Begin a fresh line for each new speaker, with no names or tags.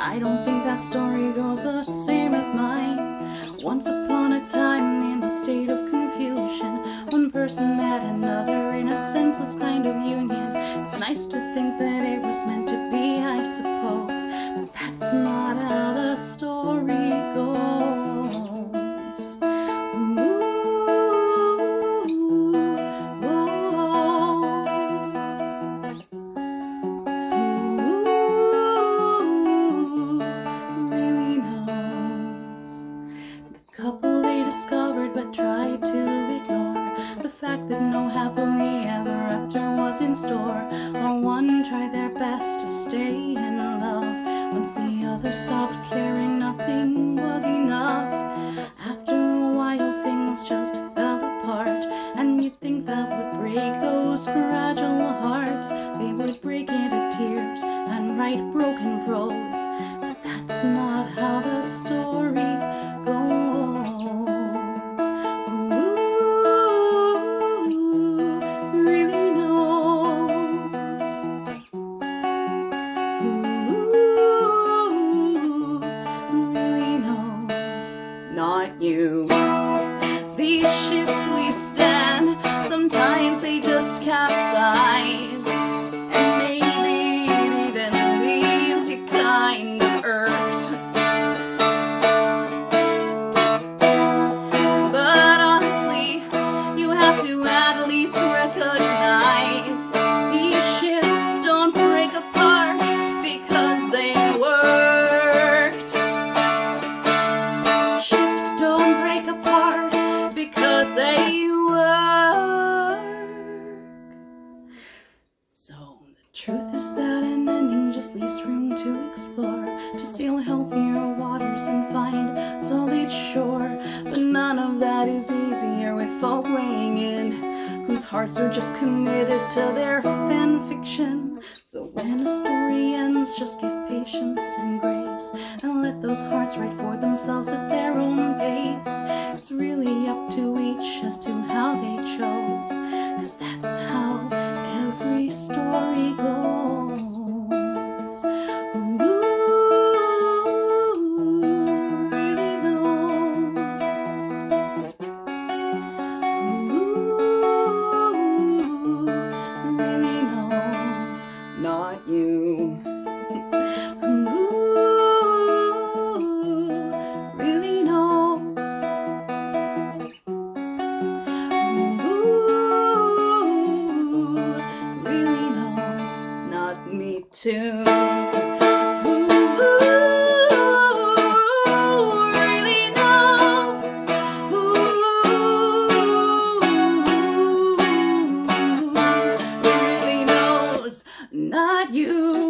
I don't think that story goes the same as mine. Once upon a time, in a state of confusion, one person met another in a senseless kind of union. It's nice to think that it was meant to be, I suppose, but that's not how the story goes. Couple they discovered but tried to ignore the fact that no happily ever after was in store, while one tried their best to stay in love. Once the other stopped caring, nothing was enough. After a while things just fell apart, and you'd think that would break those fragile hearts. They would break into tears and write broken prose, but that's not how the story goes. Not you. These ships we stand, sometimes they just capsize, and maybe it even leaves you kind of irked. But honestly, you have to at least recognize these ships don't break apart because they worked. Don't break apart because they work. So the truth is that an ending just leaves room to explore, to sail healthier waters and find solid shore. But none of that is easier with folk weighing in, whose hearts are just committed to their fan fiction. So when a story ends, just give patience and grace, and let those hearts write for themselves at their own pace. It's really up to each as to how they chose, 'cause that's how every story goes. Ooh, really knows. Ooh, really knows. Not you. Really knows. Really knows. Not me too. Really knows. Really knows. Not you.